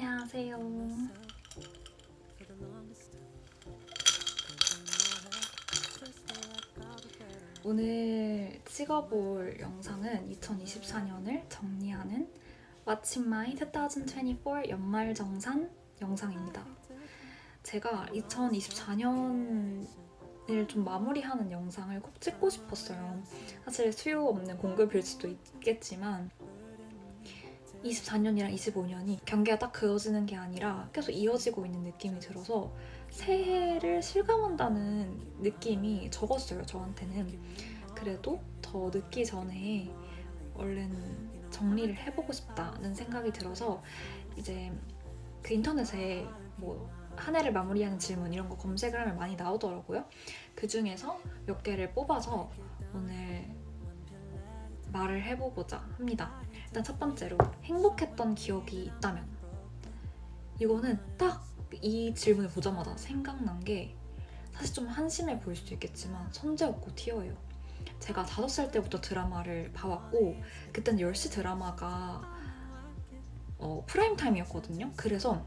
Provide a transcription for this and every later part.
안녕하세요. 오늘 찍어볼 영상은 2024년을 정리하는 What's in my 2024 연말정산 영상입니다. 제가 2024년을 좀 마무리하는 영상을 꼭 찍고 싶었어요. 사실 수요 없는 공급일 수도 있겠지만 24년이랑 25년이 경계가 딱 그어지는 게 아니라 계속 이어지고 있는 느낌이 들어서 새해를 실감한다는 느낌이 적었어요, 저한테는. 그래도 더 늦기 전에 얼른 정리를 해보고 싶다는 생각이 들어서 이제 그 인터넷에 뭐 한 해를 마무리하는 질문 이런 거 검색을 하면 많이 나오더라고요. 그 중에서 몇 개를 뽑아서 오늘 말을 해보고자 합니다. 일단 첫 번째로 행복했던 기억이 있다면, 이거는 딱 이 질문을 보자마자 생각난 게 사실 좀 한심해 보일 수도 있겠지만 선재였고 티어예요. 제가 5살 때부터 드라마를 봐왔고 그때는 10시 드라마가 프라임타임이었거든요. 그래서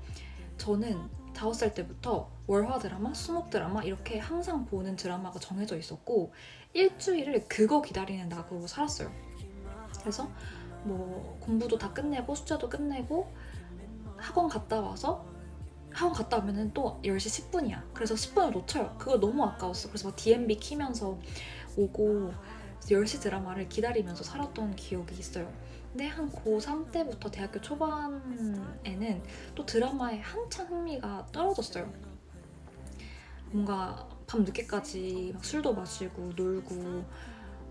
저는 5살 때부터 월화 드라마, 수목 드라마 이렇게 항상 보는 드라마가 정해져 있었고 일주일을 그거 기다리는 낙으로 살았어요. 그래서 뭐 공부도 다 끝내고 숙제도 끝내고 학원 갔다 오면은 또 10시 10분이야. 그래서 10분을 놓쳐요. 그거 너무 아까웠어. 그래서 막 DMB 키면서 오고 10시 드라마를 기다리면서 살았던 기억이 있어요. 근데 한 고3 때부터 대학교 초반에는 또 드라마에 한창 흥미가 떨어졌어요. 뭔가 밤 늦게까지 막 술도 마시고 놀고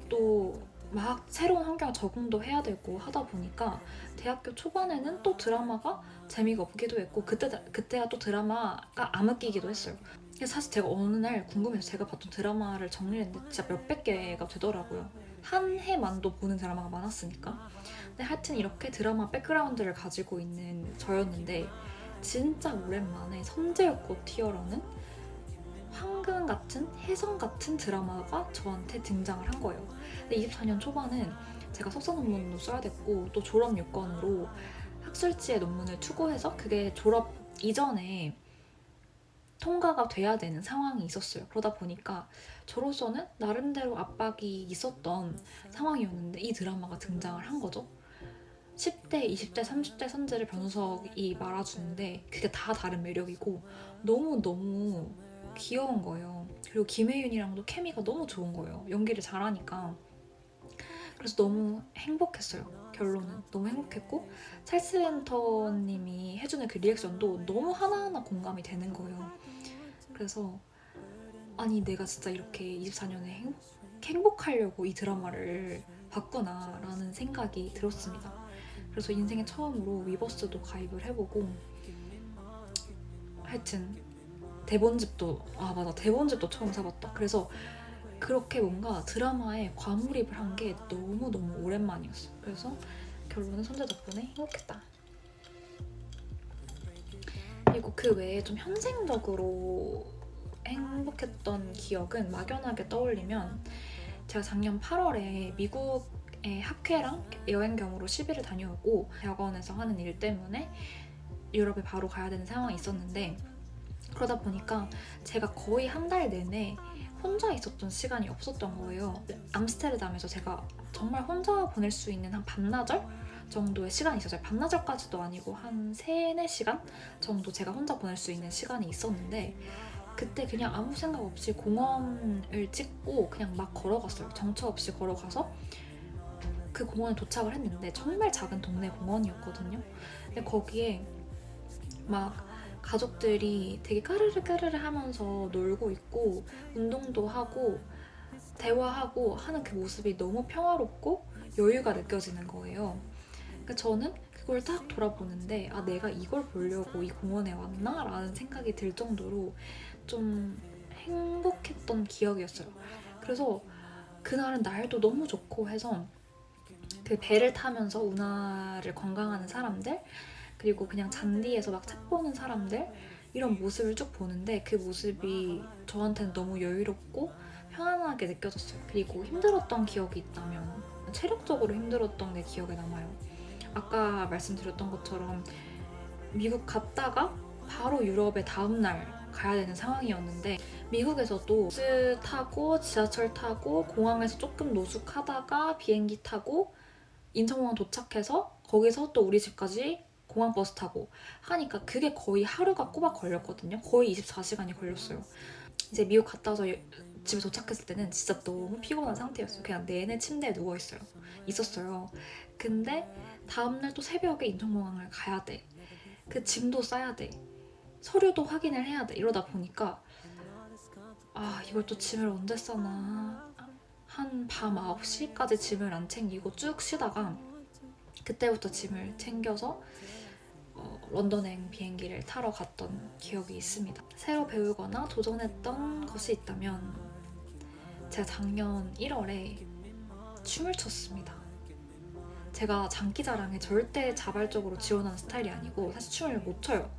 또 막 새로운 환경에 적응도 해야 되고 하다 보니까 대학교 초반에는 또 드라마가 재미가 없기도 했고 그때가 또 드라마가 안 웃기기도 했어요. 그래서 사실 제가 어느 날 궁금해서 제가 봤던 드라마를 정리를 했는데 진짜 몇백 개가 되더라고요. 한 해만도 보는 드라마가 많았으니까. 근데 하여튼 이렇게 드라마 백그라운드를 가지고 있는 저였는데 진짜 오랜만에 선제였고 티어라는 황금 같은 혜성 같은 드라마가 저한테 등장을 한 거예요. 근데 24년 초반은 제가 석사 논문도 써야 됐고 또 졸업 요건으로 학술지에 논문을 투고해서 그게 졸업 이전에 통과가 돼야 되는 상황이 있었어요. 그러다 보니까 저로서는 나름대로 압박이 있었던 상황이었는데 이 드라마가 등장을 한 거죠. 10대, 20대, 30대 선재를 변우석이 말아주는데 그게 다 다른 매력이고 너무너무 귀여운 거예요. 그리고 김혜윤이랑도 케미가 너무 좋은 거예요. 연기를 잘하니까. 그래서 너무 행복했어요. 결론은 너무 행복했고 찰스엔터님이 해주는 그 리액션도 너무 하나하나 공감이 되는 거예요. 그래서 아니 내가 진짜 이렇게 24년에 행복하려고 이 드라마를 봤구나 라는 생각이 들었습니다. 그래서 인생에 처음으로 위버스도 가입을 해보고 하여튼 대본집도 처음 사봤다. 그래서 그렇게 뭔가 드라마에 과몰입을 한 게 너무너무 오랜만이었어. 그래서 결론은 선재 덕분에 행복했다. 그리고 그 외에 좀 현생적으로 행복했던 기억은 막연하게 떠올리면 제가 작년 8월에 미국에 학회랑 여행 겸으로 10일을 다녀오고 대학원에서 하는 일 때문에 유럽에 바로 가야 되는 상황이 있었는데 그러다 보니까 제가 거의 한 달 내내 혼자 있었던 시간이 없었던 거예요. 암스테르담에서 제가 정말 혼자 보낼 수 있는 한 반나절 정도의 시간이 있었어요. 반나절까지도 아니고 한 3, 4시간 정도 제가 혼자 보낼 수 있는 시간이 있었는데 그때 그냥 아무 생각 없이 공원을 찍고 그냥 막 걸어갔어요. 정처 없이 걸어가서 그 공원에 도착을 했는데 정말 작은 동네 공원이었거든요. 근데 거기에 막 가족들이 되게 까르르 하면서 놀고 있고 운동도 하고 대화하고 하는 그 모습이 너무 평화롭고 여유가 느껴지는 거예요. 그러니까 저는 그걸 딱 돌아보는데 아 내가 이걸 보려고 이 공원에 왔나? 라는 생각이 들 정도로 좀 행복했던 기억이었어요. 그래서 그날은 날도 너무 좋고 해서 그 배를 타면서 운하를 관광하는 사람들 그리고 그냥 잔디에서 막 책 보는 사람들 이런 모습을 쭉 보는데 그 모습이 저한테는 너무 여유롭고 편안하게 느껴졌어요. 그리고 힘들었던 기억이 있다면 체력적으로 힘들었던 게 기억에 남아요. 아까 말씀드렸던 것처럼 미국 갔다가 바로 유럽에 다음날 가야 되는 상황이었는데 미국에서도 버스 타고 지하철 타고 공항에서 조금 노숙하다가 비행기 타고 인천공항 도착해서 거기서 또 우리 집까지 공항 버스 타고 하니까 그게 거의 하루가 꼬박 걸렸거든요. 거의 24시간이 걸렸어요. 이제 미국 갔다 와서 집에 도착했을 때는 진짜 너무 피곤한 상태였어요. 그냥 내내 침대에 있었어요. 근데 다음날 또 새벽에 인천공항을 가야 돼. 그 짐도 싸야 돼. 서류도 확인을 해야 돼. 이러다 보니까 이걸 또 짐을 언제 싸나 한 밤 9시까지 짐을 안 챙기고 쭉 쉬다가 그때부터 짐을 챙겨서 런던행 비행기를 타러 갔던 기억이 있습니다. 새로 배우거나 도전했던 것이 있다면 제가 작년 1월에 춤을 췄습니다. 제가 장기자랑에 절대 자발적으로 지원하는 스타일이 아니고 사실 춤을 못 춰요.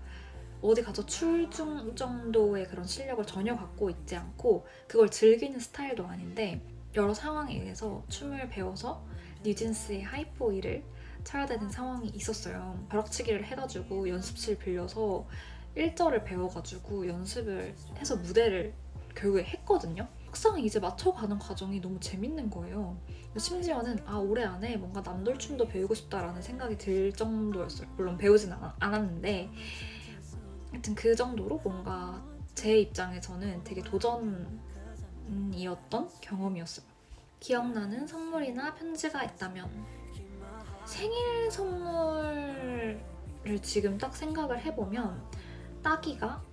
어디 가서 출 정도의 그런 실력을 전혀 갖고 있지 않고 그걸 즐기는 스타일도 아닌데 여러 상황에 의해서 춤을 배워서 뉴진스의 하이포이를 쳐야 되는 상황이 있었어요. 벼락치기를 해가지고 연습실 빌려서 1절을 배워가지고 연습을 해서 무대를 결국에 했거든요. 막상 이제 맞춰가는 과정이 너무 재밌는 거예요. 심지어는 올해 안에 뭔가 남돌춤도 배우고 싶다라는 생각이 들 정도였어요. 물론 배우진 않았는데 하여튼 그 정도로 뭔가 제 입장에서는 되게 도전이었던 경험이었어요. 기억나는 선물이나 편지가 있다면 생일 선물을 지금 딱 생각을 해보면 따기가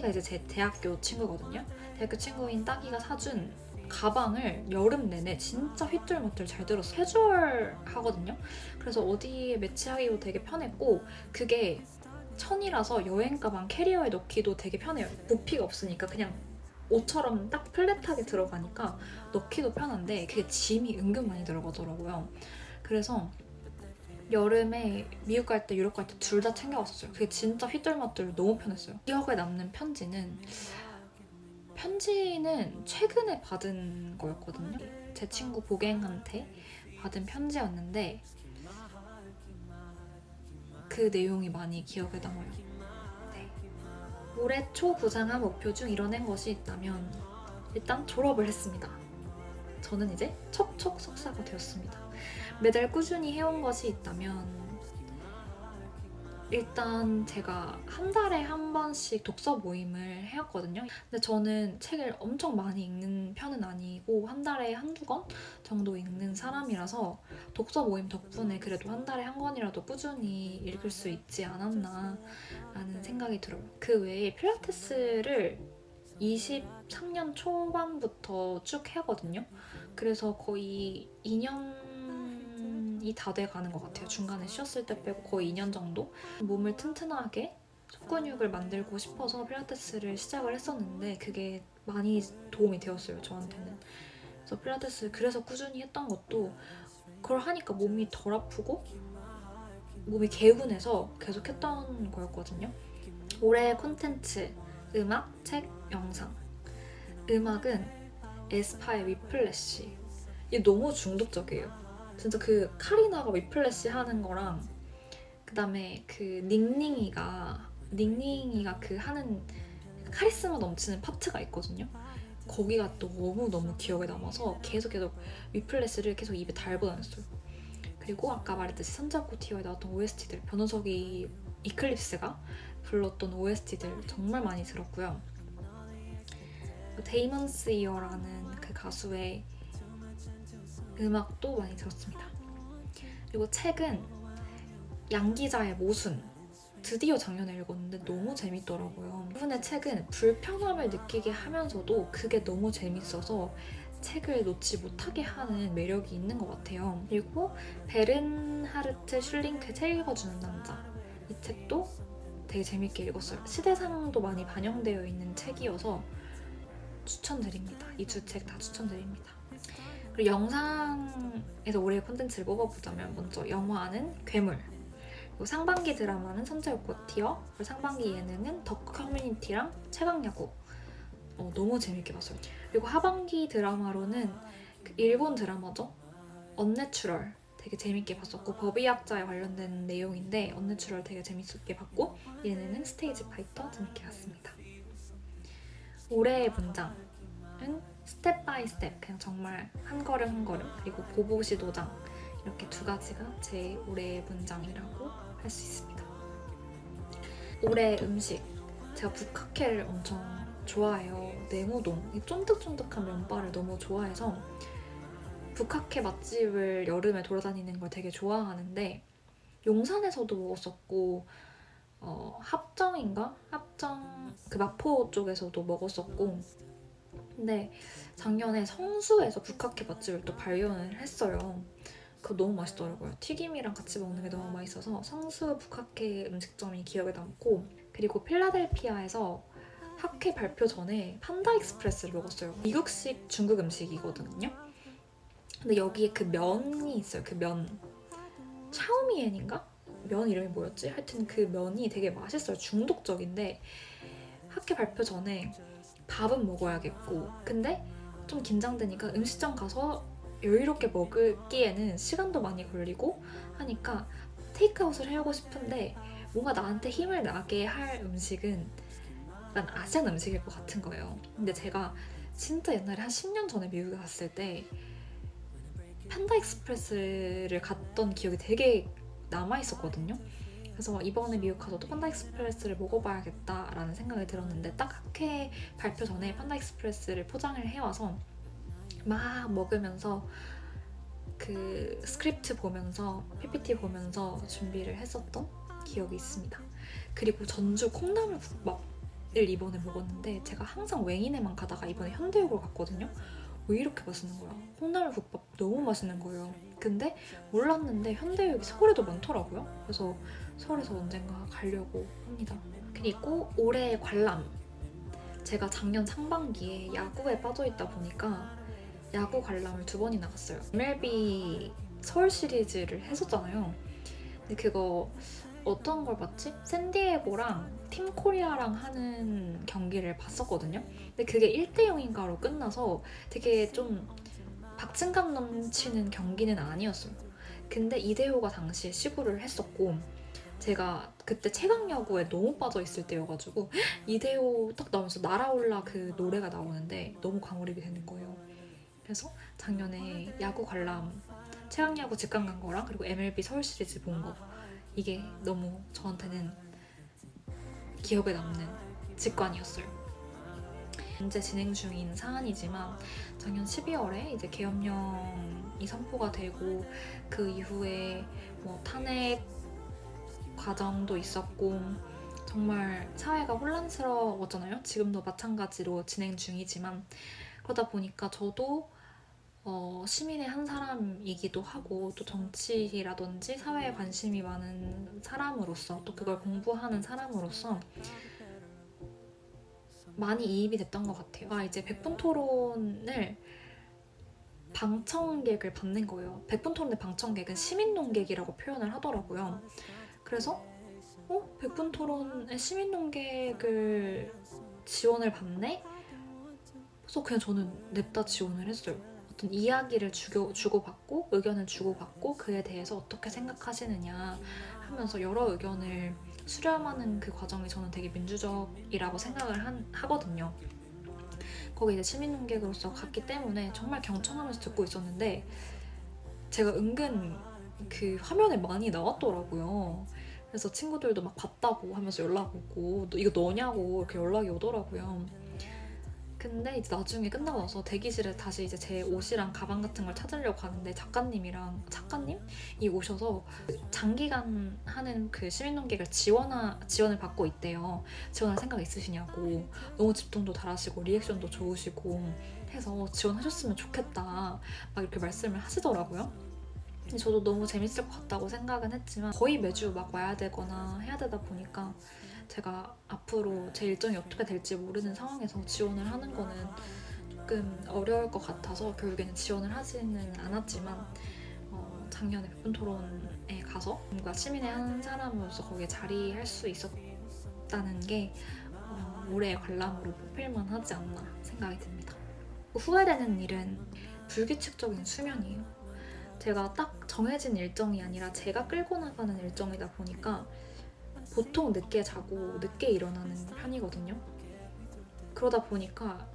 이제 제 대학교 친구거든요. 대학교 친구인 따기가 사준 가방을 여름 내내 진짜 휘뚤무뚤 잘 들어서 캐주얼 하거든요. 그래서 어디에 매치하기도 되게 편했고 그게 천이라서 여행 가방 캐리어에 넣기도 되게 편해요. 부피가 없으니까 그냥 옷처럼 딱 플랫하게 들어가니까 넣기도 편한데 그게 짐이 은근 많이 들어가더라고요. 그래서 여름에 미국 갈 때 유럽 갈 때 둘 다 챙겨왔었어요. 그게 진짜 휘뚤마뚤 너무 편했어요. 기억에 남는 편지는 최근에 받은 거였거든요. 제 친구 보갱한테 받은 편지였는데 그 내용이 많이 기억에 남아요. 네. 올해 초 구상한 목표 중 이뤄낸 것이 있다면 일단 졸업을 했습니다. 저는 이제 척척 석사가 되었습니다. 매달 꾸준히 해온 것이 있다면 일단 제가 한 달에 한 번씩 독서 모임을 해왔거든요. 근데 저는 책을 엄청 많이 읽는 편은 아니고 한 달에 한두 권 정도 읽는 사람이라서 독서 모임 덕분에 그래도 한 달에 한 권이라도 꾸준히 읽을 수 있지 않았나 라는 생각이 들어요. 그 외에 필라테스를 23년 초반부터 쭉 해거든요. 그래서 거의 2년이 다 돼가는 것 같아요. 중간에 쉬었을 때 빼고 거의 2년 정도? 몸을 튼튼하게 속근육을 만들고 싶어서 필라테스를 시작을 했었는데 그게 많이 도움이 되었어요, 저한테는. 그래서 필라테스 그래서 꾸준히 했던 것도 그걸 하니까 몸이 덜 아프고 몸이 개운해서 계속 했던 거였거든요. 올해의 콘텐츠, 음악, 책, 영상. 음악은 에스파의 위플래시. 이게 너무 중독적이에요. 진짜 그 카리나가 위플래시 하는 거랑 그 다음에 그 닝닝이가 그 하는 카리스마 넘치는 파트가 있거든요. 거기가 너무 기억에 남아서 계속 위플래시를 계속 입에 달고 다녔어요. 그리고 아까 말했듯이 선잡고 티어에 나왔던 OST들, 변호석이 이클립스가 불렀던 OST들 정말 많이 들었고요. 데이먼스 이어라는 그 가수의 음악도 많이 들었습니다. 그리고 책은 양기자의 모순, 드디어 작년에 읽었는데 너무 재밌더라고요. 이분의 책은 불편함을 느끼게 하면서도 그게 너무 재밌어서 책을 놓지 못하게 하는 매력이 있는 것 같아요. 그리고 베른하르트 슐링크의 책 읽어주는 남자, 이 책도 되게 재밌게 읽었어요. 시대상도 많이 반영되어 있는 책이어서 추천드립니다. 이 두 책 다 추천드립니다. 그리고 영상에서 올해의 콘텐츠를 뽑아보자면 먼저 영화는 괴물, 그리고 상반기 드라마는 선제옥꽃 티어, 그리고 상반기 예능은 더 커뮤니티랑 최강야구. 너무 재밌게 봤어요. 그리고 하반기 드라마로는 그 일본 드라마죠. 언내추럴 되게 재밌게 봤었고, 법의학자에 관련된 내용인데 언내추럴 되게 재밌게 봤고, 얘네는 스테이지 파이터 재밌게 봤습니다. 올해의 문장은 스텝 바이 스텝, 그냥 정말 한 걸음 한 걸음, 그리고 보보시 도장, 이렇게 두 가지가 제 올해의 문장이라고 할 수 있습니다. 올해의 음식, 제가 북카케를 엄청 좋아해요. 냉우동, 이 쫀득쫀득한 면발을 너무 좋아해서 북카케 맛집을 여름에 돌아다니는 걸 되게 좋아하는데, 용산에서도 먹었었고, 합정인가? 합정 그 마포 쪽에서도 먹었었고, 근데 작년에 성수에서 북카케 맛집을 또 발견을 했어요. 그거 너무 맛있더라고요. 튀김이랑 같이 먹는 게 너무 맛있어서 성수 북카케 음식점이 기억에 남고, 그리고 필라델피아에서 학회 발표 전에 판다 익스프레스를 먹었어요. 미국식 중국 음식이거든요. 근데 여기에 그 면이 있어요. 그 면, 차오미엔인가? 면 이름이 뭐였지? 하여튼 그 면이 되게 맛있어요. 중독적인데 학회 발표 전에 밥은 먹어야겠고, 근데 좀 긴장되니까 음식점 가서 여유롭게 먹기에는 시간도 많이 걸리고 하니까 테이크아웃을 해오고 싶은데, 뭔가 나한테 힘을 나게 할 음식은 난 아시안 음식일 것 같은 거예요. 근데 제가 진짜 옛날에 한 10년 전에 미국에 갔을 때 판다 익스프레스를 갔던 기억이 되게 남아있었거든요. 그래서 이번에 미국 가서도 판다 익스프레스를 먹어봐야겠다라는 생각이 들었는데, 딱 학회 발표 전에 판다 익스프레스를 포장을 해와서 막 먹으면서 그 스크립트 보면서 PPT 보면서 준비를 했었던 기억이 있습니다. 그리고 전주 콩나물 국밥을 이번에 먹었는데, 제가 항상 웽이네만 가다가 이번에 현대역으로 갔거든요. 왜 이렇게 맛있는 거야? 콩나물 국밥 너무 맛있는 거예요. 근데 몰랐는데 현대역이 서울에도 많더라고요. 그래서 서울에서 언젠가 가려고 합니다. 그리고 올해의 관람, 제가 작년 상반기에 야구에 빠져있다 보니까 야구 관람을 2번이나 갔어요. MLB 서울 시리즈를 했었잖아요. 근데 그거 어떤 걸 봤지? 샌디에고랑 팀 코리아랑 하는 경기를 봤었거든요. 근데 그게 1대0인가로 끝나서 되게 좀 박진감 넘치는 경기는 아니었어요. 근데 이대호가 당시에 시구를 했었고, 제가 그때 최강야구에 너무 빠져있을 때여가지고 이대호 딱 나오면서 날아올라 그 노래가 나오는데 너무 과몰입이 되는 거예요. 그래서 작년에 야구 관람, 최강야구 직관 간 거랑 그리고 MLB 서울 시리즈 본 거, 이게 너무 저한테는 기억에 남는 직관이었어요. 현재 진행 중인 사안이지만 작년 12월에 이제 계엄령이 선포가 되고, 그 이후에 뭐 탄핵 과정도 있었고 정말 사회가 혼란스러웠잖아요. 지금도 마찬가지로 진행 중이지만, 그러다 보니까 저도 시민의 한 사람이기도 하고, 또 정치라든지 사회에 관심이 많은 사람으로서, 또 그걸 공부하는 사람으로서 많이 이입이 됐던 것 같아요. 이제 백분 토론을 방청객을 받는 거예요. 백분 토론의 방청객은 시민 논객이라고 표현을 하더라고요. 그래서 백분 토론의 시민 논객을 지원을 받네? 그래서 그냥 저는 냅다 지원을 했어요. 어떤 이야기를 주고받고 의견을 주고받고 그에 대해서 어떻게 생각하시느냐 하면서 여러 의견을 수렴하는 그 과정이 저는 되게 민주적이라고 생각을 하거든요. 거기 이제 시민 논객으로서 갔기 때문에 정말 경청하면서 듣고 있었는데, 제가 은근 그 화면에 많이 나왔더라고요. 그래서 친구들도 막 봤다고 하면서 연락 오고, 이거 너냐고 이렇게 연락이 오더라고요. 근데 이제 나중에 끝나고 나서 대기실에 다시 이제 제 옷이랑 가방 같은 걸 찾으려고 가는데, 작가님이 오셔서 장기간 하는 그 시민논객을 지원을 받고 있대요. 지원할 생각 있으시냐고. 너무 집중도 잘하시고 리액션도 좋으시고 해서 지원하셨으면 좋겠다 막 이렇게 말씀을 하시더라고요. 근데 저도 너무 재밌을 것 같다고 생각은 했지만, 거의 매주 막 와야 되거나 해야 되다 보니까 제가 앞으로 제 일정이 어떻게 될지 모르는 상황에서 지원을 하는 거는 조금 어려울 것 같아서 결국에는 지원을 하지는 않았지만, 작년에 백분 토론에 가서 뭔가 시민의 한 사람으로서 거기에 자리할 수 있었다는 게 올해의 관람으로 뽑힐만 하지 않나 생각이 듭니다. 후회되는 일은 불규칙적인 수면이에요. 제가 딱 정해진 일정이 아니라 제가 끌고 나가는 일정이다 보니까 보통 늦게 자고 늦게 일어나는 편이거든요. 그러다 보니까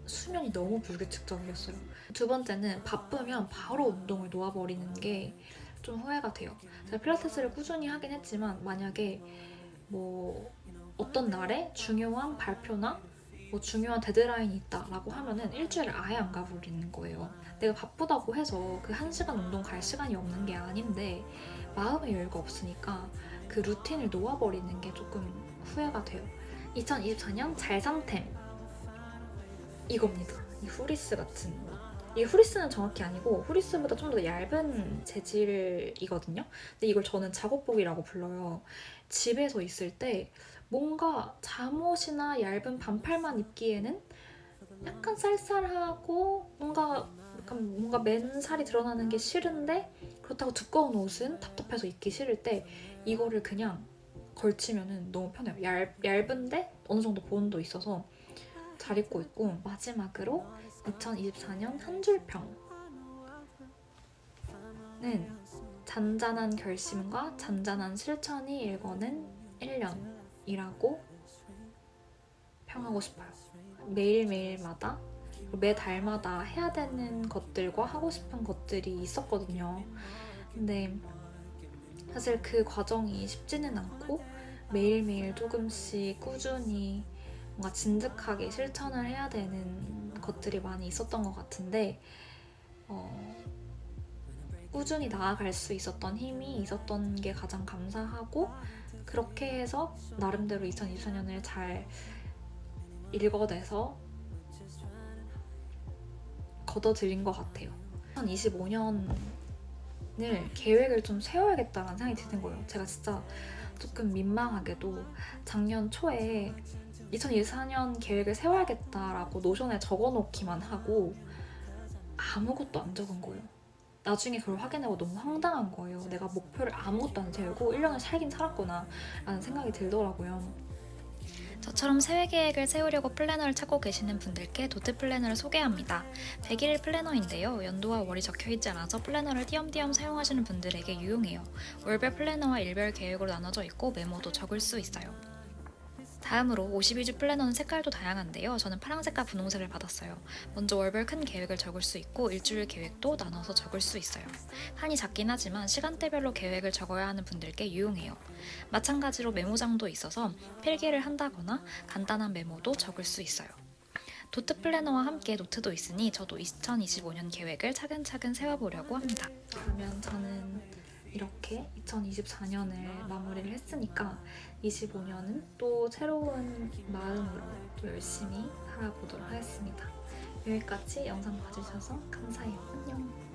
수면이 너무 불규칙적이었어요. 두 번째는 바쁘면 바로 운동을 놓아버리는 게 좀 후회가 돼요. 제가 필라테스를 꾸준히 하긴 했지만 만약에 뭐 어떤 날에 중요한 발표나 뭐 중요한 데드라인이 있다라고 하면은 일주일을 아예 안 가버리는 거예요. 내가 바쁘다고 해서 그 1시간 운동 갈 시간이 없는 게 아닌데 마음의 여유가 없으니까 그 루틴을 놓아버리는 게 조금 후회가 돼요. 2024년 잘상템 이겁니다. 이 후리스 같은 옷. 이 후리스는 정확히 아니고 후리스보다 좀 더 얇은 재질이거든요. 근데 이걸 저는 작업복이라고 불러요. 집에서 있을 때 뭔가 잠옷이나 얇은 반팔만 입기에는 약간 쌀쌀하고 뭔가 맨살이 드러나는 게 싫은데 그렇다고 두꺼운 옷은 답답해서 입기 싫을 때 이거를 그냥 걸치면은 너무 편해요. 얇은데 어느 정도 보온도 있어서 잘 입고 있고 마지막으로 2024년 한 줄평은 잔잔한 결심과 잔잔한 실천이 일궈낸 1년이라고 평하고 싶어요. 매일매일마다 매달마다 해야 되는 것들과 하고 싶은 것들이 있었거든요. 근데 사실 그 과정이 쉽지는 않고 매일매일 조금씩 꾸준히 뭔가 진득하게 실천을 해야 되는 것들이 많이 있었던 것 같은데 꾸준히 나아갈 수 있었던 힘이 있었던 게 가장 감사하고 그렇게 해서 나름대로 2024년을 잘 읽어내서 걷어들인 것 같아요. 2025년을 계획을 좀 세워야겠다라는 생각이 드는 거예요. 제가 진짜 조금 민망하게도 작년 초에 2024년 계획을 세워야겠다라고 노션에 적어놓기만 하고 아무것도 안 적은 거예요. 나중에 그걸 확인하고 너무 황당한 거예요. 내가 목표를 아무것도 안 세우고 1년을 살긴 살았구나 라는 생각이 들더라고요. 저처럼 새해 계획을 세우려고 플래너를 찾고 계시는 분들께 도트 플래너를 소개합니다. 100일 플래너인데요. 연도와 월이 적혀있지 않아서 플래너를 띄엄띄엄 사용하시는 분들에게 유용해요. 월별 플래너와 일별 계획으로 나눠져 있고 메모도 적을 수 있어요. 다음으로 52주 플래너는 색깔도 다양한데요. 저는 파란색과 분홍색을 받았어요. 먼저 월별 큰 계획을 적을 수 있고 일주일 계획도 나눠서 적을 수 있어요. 한이 작긴 하지만 시간대별로 계획을 적어야 하는 분들께 유용해요. 마찬가지로 메모장도 있어서 필기를 한다거나 간단한 메모도 적을 수 있어요. 도트 플래너와 함께 노트도 있으니 저도 2025년 계획을 차근차근 세워보려고 합니다. 그러면 저는 이렇게 2024년을 마무리를 했으니까 25년은 또 새로운 마음으로 또 열심히 살아보도록 하겠습니다. 여기까지 영상 봐주셔서 감사해요. 안녕.